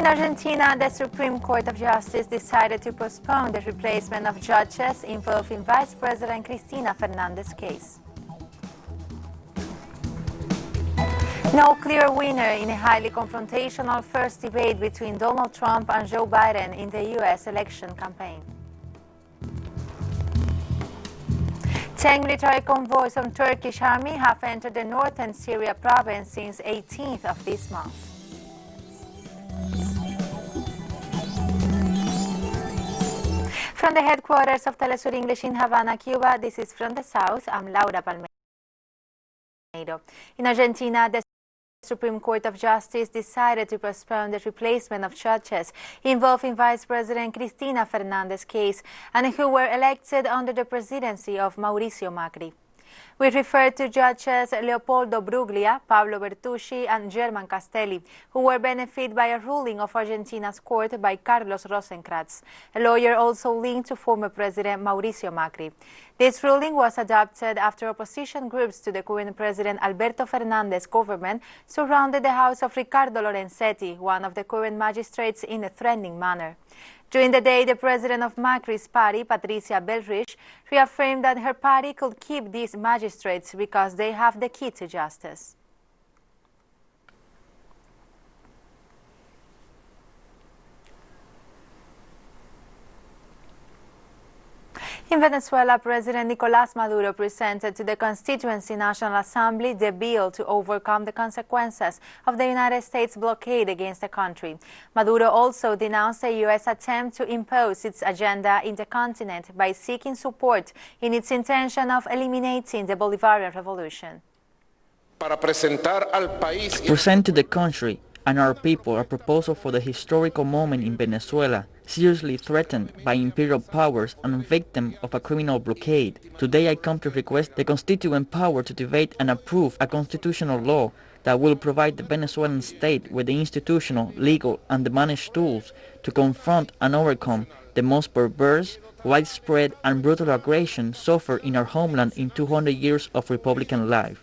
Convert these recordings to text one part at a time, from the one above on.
In Argentina, the Supreme Court of Justice decided to postpone the replacement of judges involved in Vice President Cristina Fernandez's case. No clear winner in a highly confrontational first debate between Donald Trump and Joe Biden in the U.S. election campaign. 10 military convoys from Turkish army have entered the northern Syria province since 18th of this month. From the headquarters of TeleSUR English in Havana, Cuba, this is From the South. I'm Laura Palmeiro. In Argentina, the Supreme Court of Justice decided to postpone the replacement of judges involved in Vice President Cristina Fernandez's case and who were elected under the presidency of Mauricio Macri. We refer to judges Leopoldo Bruglia, Pablo Bertucci, and German Castelli, who were benefited by a ruling of Argentina's court by Carlos Rosenkratz, a lawyer also linked to former President Mauricio Macri. This ruling was adopted after opposition groups to the current President Alberto Fernandez government surrounded the house of Ricardo Lorenzetti, one of the current magistrates, in a threatening manner. During the day, the president of Macri's party, Patricia Bullrich, reaffirmed that her party could keep these magistrates because they have the key to justice. In Venezuela, President Nicolás Maduro presented to the Constituency National Assembly the bill to overcome the consequences of the United States blockade against the country. Maduro also denounced the U.S. attempt to impose its agenda in the continent by seeking support in its intention of eliminating the Bolivarian Revolution. Present to the country and our people a proposal for the historical moment in Venezuela, seriously threatened by imperial powers and victim of a criminal blockade. Today I come to request the constituent power to debate and approve a constitutional law that will provide the Venezuelan state with the institutional, legal and managed tools to confront and overcome the most perverse, widespread and brutal aggression suffered in our homeland in 200 years of Republican life.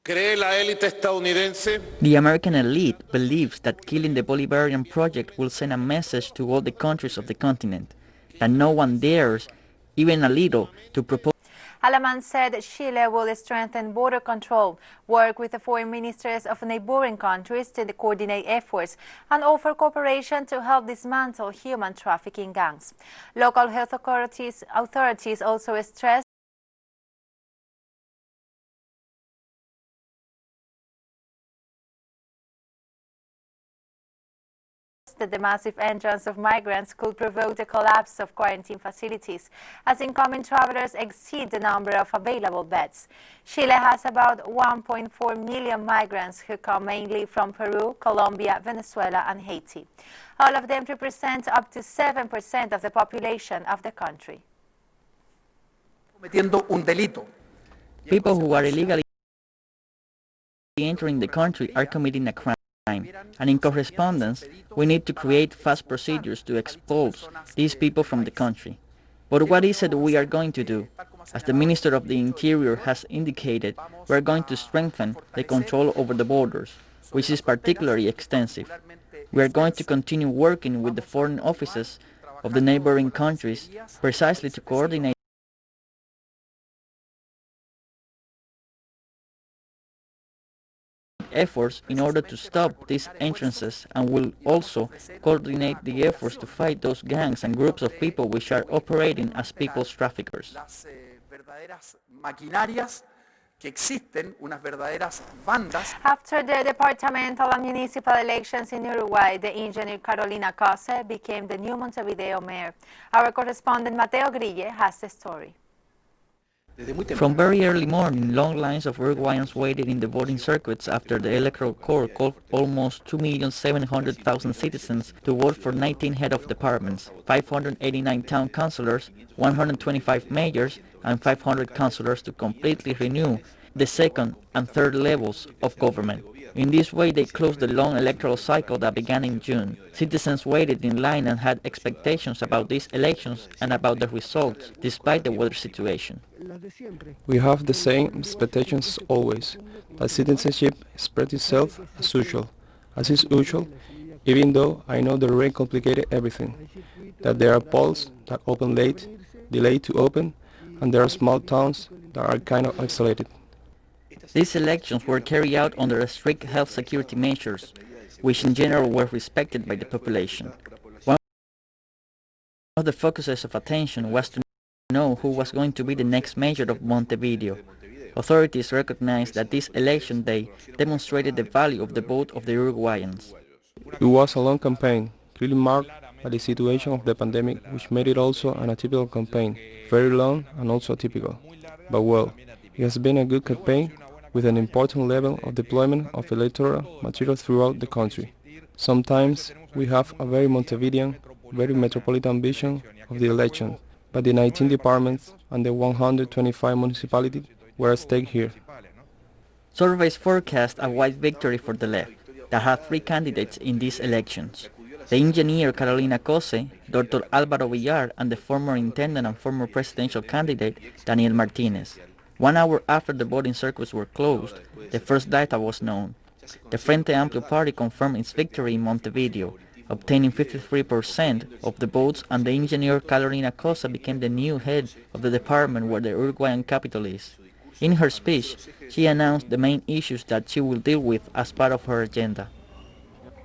The American elite believes that killing the Bolivarian project will send a message to all the countries of the continent, that no one dares, even a little, to propose. Alemán said Chile will strengthen border control, work with the foreign ministers of neighboring countries to coordinate efforts, and offer cooperation to help dismantle human trafficking gangs. Local health authorities also stressed that the massive entrance of migrants could provoke the collapse of quarantine facilities as incoming travelers exceed the number of available beds. Chile has about 1.4 million migrants who come mainly from Peru, Colombia, Venezuela and Haiti. All of them represent up to 7% of the population of the country. People who are illegally entering the country are committing a crime. And in correspondence, we need to create fast procedures to expulse these people from the country. But what is it we are going to do? As the Minister of the Interior has indicated, we are going to strengthen the control over the borders, which is particularly extensive. We are going to continue working with the foreign offices of the neighboring countries precisely to coordinate efforts in order to stop these entrances, and will also coordinate the efforts to fight those gangs and groups of people which are operating as people's traffickers. After the departmental and municipal elections in Uruguay, the engineer Carolina Cose became the new Montevideo mayor. Our correspondent Mateo Grille has the story. From very early morning, long lines of Uruguayans waited in the voting circuits after the electoral court called almost 2,700,000 citizens to vote for 19 head of departments, 589 town councillors, 125 mayors, and 500 councillors to completely renew the second and third levels of government. In this way, they closed the long electoral cycle that began in June. Citizens waited in line and had expectations about these elections and about the results, despite the weather situation. We have the same expectations as always, but citizenship spread itself as usual, as is usual, even though I know they really complicated everything, that there are polls that open late, delayed to open, and there are small towns that are kind of isolated. These elections were carried out under strict health security measures, which in general were respected by the population. One of the focuses of attention was to know who was going to be the next mayor of Montevideo. Authorities recognized that this election day demonstrated the value of the vote of the Uruguayans. It was a long campaign, clearly marked by the situation of the pandemic, which made it also an atypical campaign, very long and also atypical. But well, it has been a good campaign with an important level of deployment of electoral material throughout the country. Sometimes we have a very Montevidean, very metropolitan vision of the election, but the 19 departments and the 125 municipalities were at stake here. Surveys forecast a wide victory for the left, that had three candidates in these elections: the engineer Carolina Cose, Dr. Álvaro Villar, and the former intendant and former presidential candidate Daniel Martinez. 1 hour after the voting circuits were closed, the first data was known. The Frente Amplio party confirmed its victory in Montevideo, obtaining 53% of the votes, and the engineer Carolina Cosa became the new head of the department where the Uruguayan capital is. In her speech, she announced the main issues that she will deal with as part of her agenda.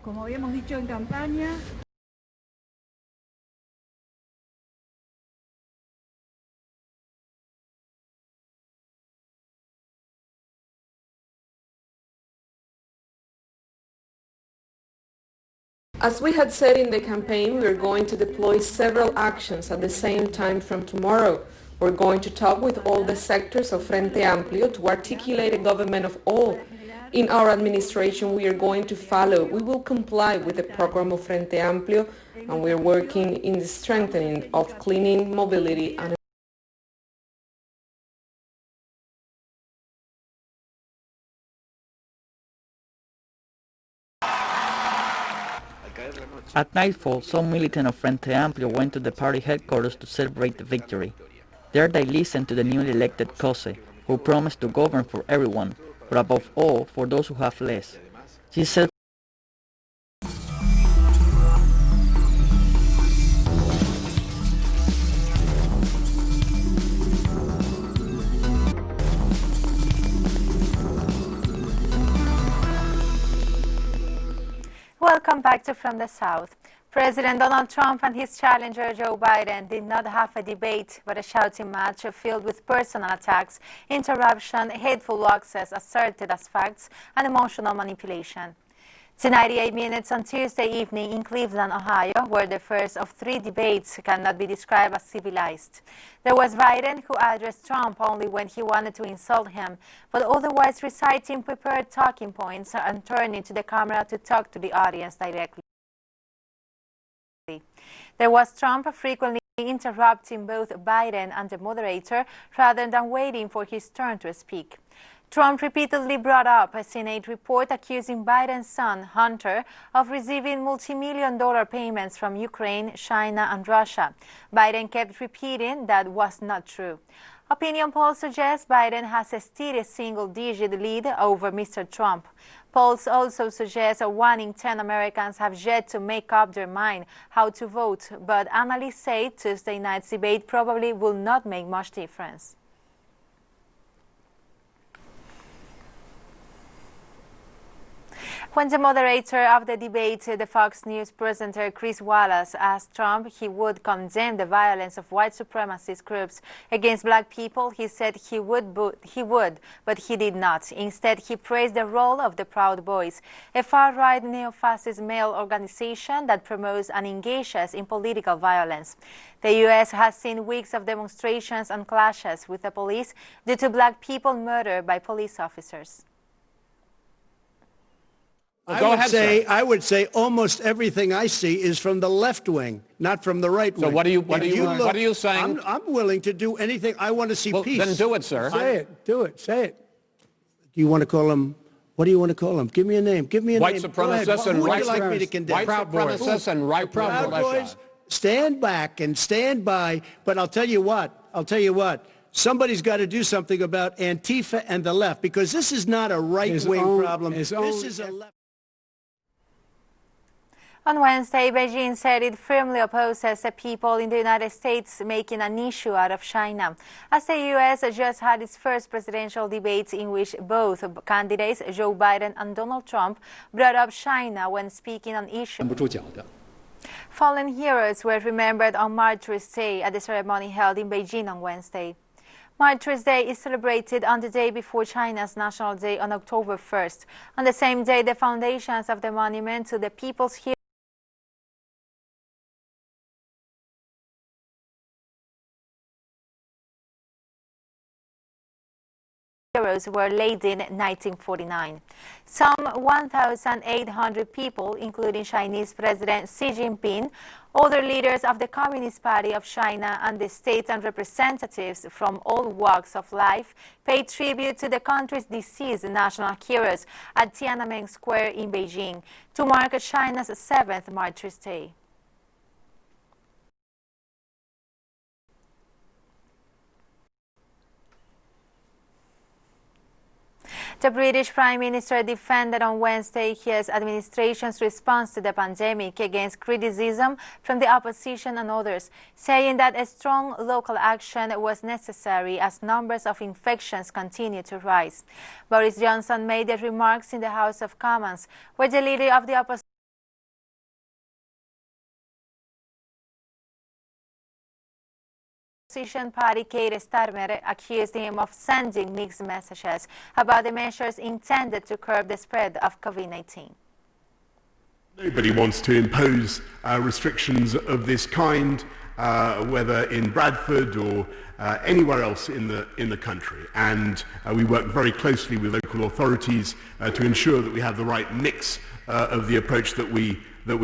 Como habíamos dicho en campaña, as we had said in the campaign, we are going to deploy several actions at the same time from tomorrow. We're going to talk with all the sectors of Frente Amplio to articulate a government of all. In our administration, we are going to follow. We will comply with the program of Frente Amplio, and we are working in the strengthening of cleaning, mobility, and At nightfall, some militants of Frente Amplio went to the party headquarters to celebrate the victory. There they listened to the newly elected Cose, who promised to govern for everyone, but above all for those who have less. She said Welcome back to From the South. President Donald Trump and his challenger Joe Biden did not have a debate, but a shouting match filled with personal attacks, interruption, hateful hoaxes asserted as facts, and emotional manipulation. It's 98 minutes on Tuesday evening in Cleveland, Ohio, where the first of three debates cannot be described as civilized. There was Biden, who addressed Trump only when he wanted to insult him, but otherwise reciting prepared talking points and turning to the camera to talk to the audience directly. There was Trump frequently interrupting both Biden and the moderator rather than waiting for his turn to speak. Trump repeatedly brought up a Senate report accusing Biden's son, Hunter, of receiving multi-million-dollar payments from Ukraine, China, and Russia. Biden kept repeating that was not true. Opinion polls suggest Biden has a steady single-digit lead over Mr. Trump. Polls also suggest 1 in 10 Americans have yet to make up their mind how to vote, but analysts say Tuesday night's debate probably will not make much difference. When the moderator of the debate, the Fox News presenter Chris Wallace, asked Trump he would condemn the violence of white supremacist groups against black people, he said he would, but he did not. Instead, he praised the role of the Proud Boys, a far-right neo-fascist male organization that promotes and engages in political violence. The U.S. has seen weeks of demonstrations and clashes with the police due to black people murdered by police officers. I would say almost everything I see is from the left wing, not from the right wing. So what are you saying? I'm willing to do anything. I want to see peace. Then do it, sir. Say it. Do it. Say it. Do you want to call them? What do you want to call them? Give me a name. Give me a White name. supremacists and Who would right you like me to condemn? White supremacists and right Proud Boys. Stand back and stand by. But I'll tell you what. Somebody's got to do something about Antifa and the left, because this is not a right-wing problem. This is a left. On Wednesday, Beijing said it firmly opposes the people in the United States making an issue out of China, as the U.S. just had its first presidential debate in which both candidates, Joe Biden and Donald Trump, brought up China when speaking on issues. Fallen heroes were remembered on Martyrs' Day at the ceremony held in Beijing on Wednesday. Martyrs' Day is celebrated on the day before China's National Day on October 1st. On the same day, the foundations of the monument to the People's heroes were laid in 1949. Some 1,800 people, including Chinese President Xi Jinping, other leaders of the Communist Party of China, and the states and representatives from all walks of life, paid tribute to the country's deceased national heroes at Tiananmen Square in Beijing to mark China's 7th Martyrs' Day. The British Prime Minister defended on Wednesday his administration's response to the pandemic against criticism from the opposition and others, saying that a strong local action was necessary as numbers of infections continue to rise. Boris Johnson made the remarks in the House of Commons, where the leader of the opposition party, Keir Starmer, accused him of sending mixed messages about the measures intended to curb the spread of COVID-19. Nobody wants to impose restrictions of this kind, whether in Bradford or anywhere else in the country. And we work very closely with local authorities to ensure that we have the right mix of the approach that we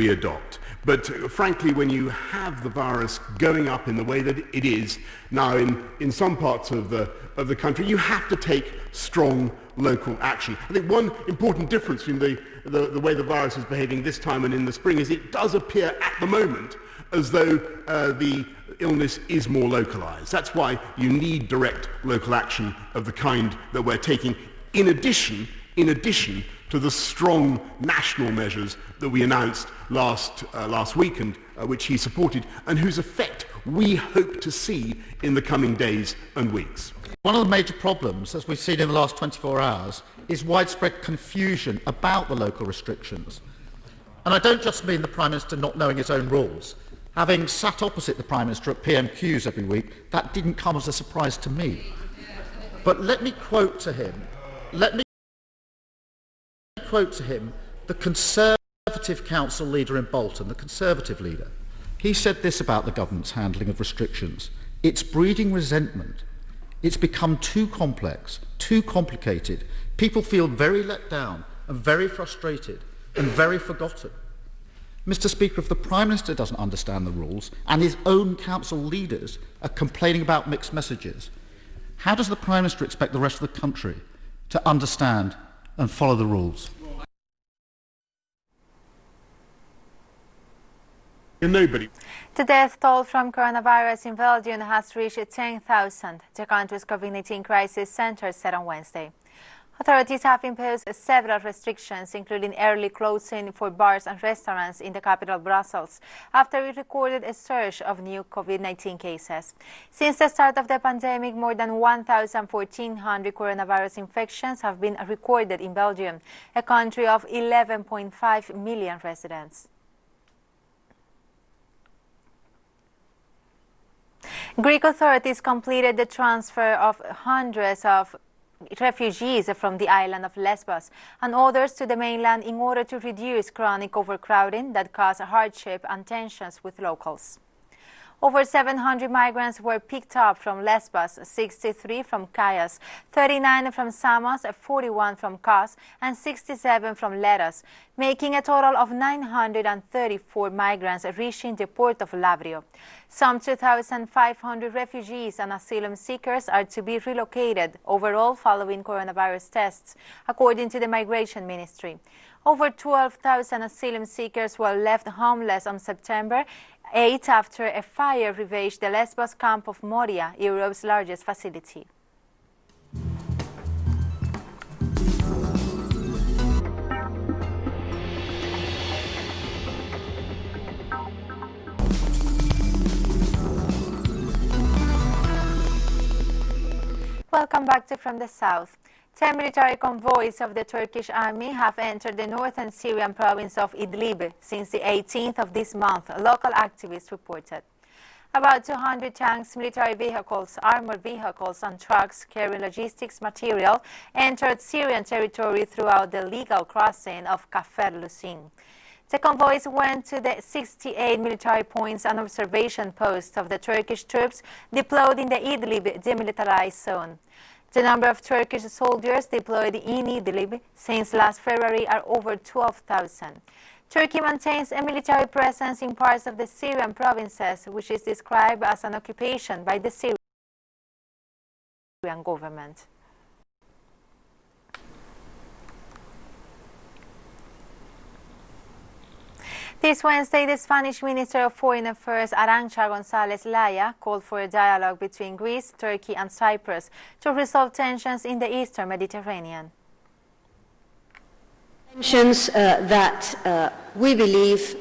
adopt. But frankly, when you have the virus going up in the way that it is now in some parts of the country, you have to take strong local action. I think one important difference between the way the virus is behaving this time and in the spring is it does appear at the moment as though the illness is more localized. That's why you need direct local action of the kind that we're taking, in addition to the strong national measures that we announced last week and which he supported, and whose effect we hope to see in the coming days and weeks. One of the major problems, as we've seen in the last 24 hours, is widespread confusion about the local restrictions. And I don't just mean the Prime Minister not knowing his own rules. Having sat opposite the Prime Minister at PMQs every week, that didn't come as a surprise to me. But let me quote to him the Conservative Council leader in Bolton, the Conservative leader. He said this about the government's handling of restrictions: it's breeding resentment. It's become too complex, too complicated. People feel very let down and very frustrated and very forgotten. Mr. Speaker, if the Prime Minister doesn't understand the rules and his own council leaders are complaining about mixed messages, how does the Prime Minister expect the rest of the country to understand and follow the rules? Nobody. The death toll from coronavirus in Belgium has reached 10,000, the country's COVID-19 crisis center said on Wednesday. Authorities have imposed several restrictions, including early closing for bars and restaurants in the capital, Brussels, after it recorded a surge of new COVID-19 cases. Since the start of the pandemic, more than 1,400 coronavirus infections have been recorded in Belgium, a country of 11.5 million residents. Greek authorities completed the transfer of hundreds of refugees from the island of Lesbos and others to the mainland in order to reduce chronic overcrowding that caused hardship and tensions with locals. Over 700 migrants were picked up from Lesbos, 63 from Chios, 39 from Samos, 41 from Kos, and 67 from Leros, making a total of 934 migrants reaching the port of Lavrio. Some 2,500 refugees and asylum seekers are to be relocated overall following coronavirus tests, according to the Migration Ministry. Over 12,000 asylum seekers were left homeless on September 8 after a fire ravaged the Lesbos camp of Moria, Europe's largest facility. Welcome back to From the South. 10 military convoys of the Turkish army have entered the northern Syrian province of Idlib since the 18th of this month, local activists reported. About 200 tanks, military vehicles, armored vehicles and trucks carrying logistics material entered Syrian territory throughout the legal crossing of Kafr Lusin. The convoys went to the 68 military points and observation posts of the Turkish troops deployed in the Idlib demilitarized zone. The number of Turkish soldiers deployed in Idlib since last February are over 12,000. Turkey maintains a military presence in parts of the Syrian provinces, which is described as an occupation by the Syrian government. This Wednesday, the Spanish Minister of Foreign Affairs, Arantxa González Laya, called for a dialogue between Greece, Turkey and Cyprus to resolve tensions in the eastern Mediterranean. Tensions that we believe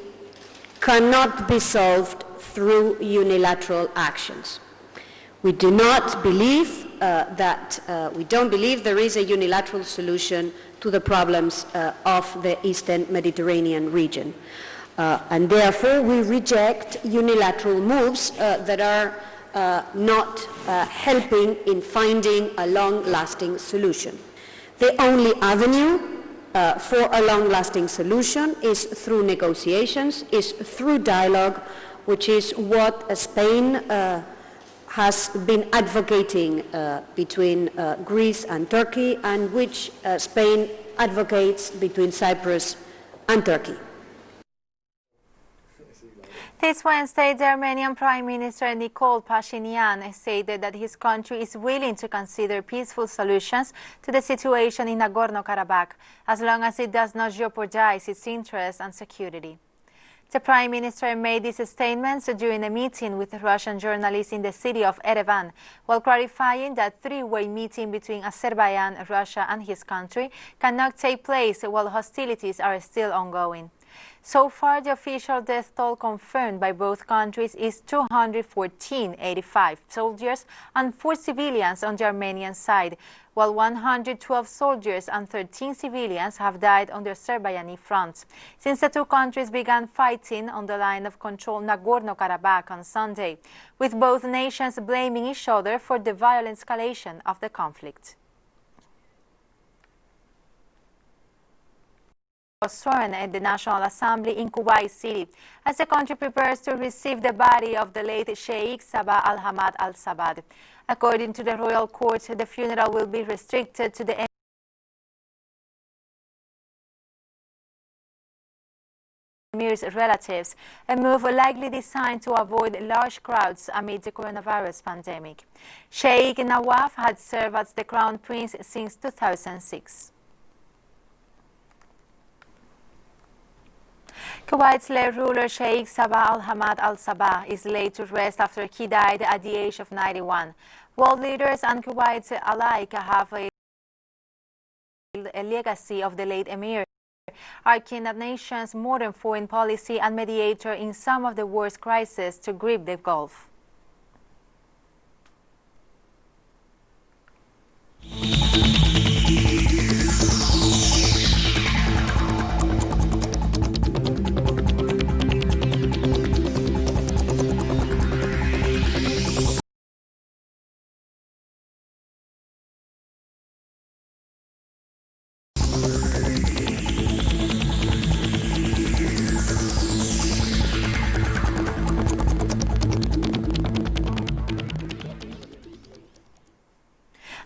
cannot be solved through unilateral actions. We do not believe we don't believe there is a unilateral solution to the problems of the eastern Mediterranean region. And therefore we reject unilateral moves that are not helping in finding a long-lasting solution. The only avenue for a long-lasting solution is through negotiations, is through dialogue, which is what Spain has been advocating between Greece and Turkey, and which Spain advocates between Cyprus and Turkey. This Wednesday, the Armenian Prime Minister Nikol Pashinyan stated that his country is willing to consider peaceful solutions to the situation in Nagorno-Karabakh, as long as it does not jeopardize its interests and security. The Prime Minister made these statements during a meeting with Russian journalists in the city of Erevan, while clarifying that three-way meeting between Azerbaijan, Russia and his country cannot take place while hostilities are still ongoing. So far, the official death toll confirmed by both countries is 214, 85 soldiers and 4 civilians on the Armenian side, while 112 soldiers and 13 civilians have died on the Azerbaijani front since the two countries began fighting on the line of control Nagorno-Karabakh on Sunday, with both nations blaming each other for the violent escalation of the conflict. Sworn at the National Assembly in Kuwait City as the country prepares to receive the body of the late Sheikh Sabah Al-Hamad Al-Sabah. According to the royal court, the funeral will be restricted to the Emir's relatives, a move likely designed to avoid large crowds amid the coronavirus pandemic. Sheikh Nawaf had served as the crown prince since 2006. Kuwait's late ruler Sheikh Sabah Al-Hamad Al-Sabah is laid to rest after he died at the age of 91. World leaders and Kuwaits alike have a legacy of the late Emir, arcing the nation's modern foreign policy and mediator in some of the worst crises to grip the Gulf.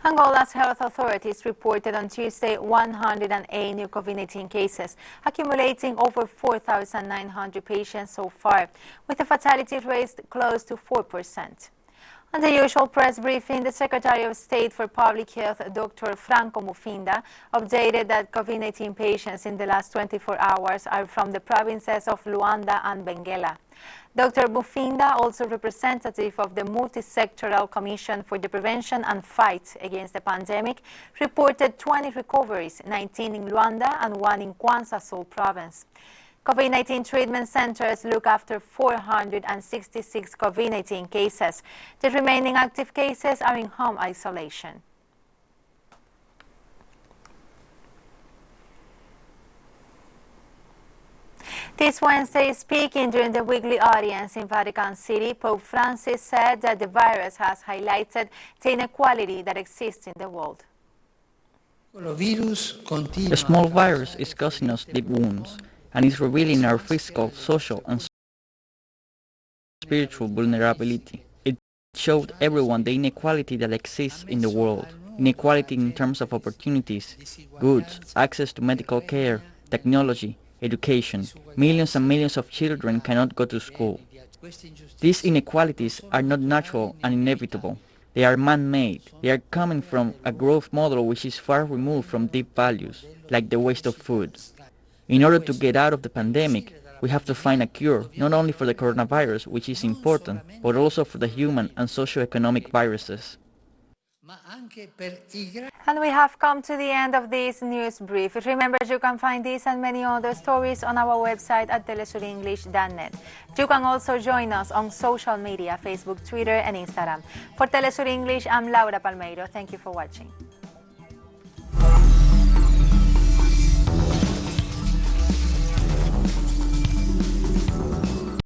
Angola's health authorities reported on Tuesday 108 new COVID-19 cases, accumulating over 4,900 patients so far, with a fatality rate close to 4%. On the usual press briefing, the Secretary of State for Public Health, Dr. Franco Mufinda, updated that COVID-19 patients in the last 24 hours are from the provinces of Luanda and Benguela. Dr. Mufinda, also representative of the Multi-Sectoral Commission for the Prevention and Fight Against the Pandemic, reported 20 recoveries, 19 in Luanda and 1 in Kwanza Sul province. COVID-19 treatment centers look after 466 COVID-19 cases. The remaining active cases are in home isolation. This Wednesday, speaking during the weekly audience in Vatican City, Pope Francis said that the virus has highlighted the inequality that exists in the world. The small virus is causing us deep wounds and is revealing our physical, social, and spiritual vulnerability. It showed everyone the inequality that exists in the world. Inequality in terms of opportunities, goods, access to medical care, technology, education. Millions and millions of children cannot go to school. These inequalities are not natural and inevitable. They are man-made. They are coming from a growth model which is far removed from deep values, like the waste of food. In order to get out of the pandemic, we have to find a cure, not only for the coronavirus, which is important, but also for the human and socio-economic viruses. And we have come to the end of this news brief. Remember, you can find this and many other stories on our website at telesurenglish.net. You can also join us on social media, Facebook, Twitter, and Instagram. For TeleSUR English, I'm Laura Palmeiro. Thank you for watching.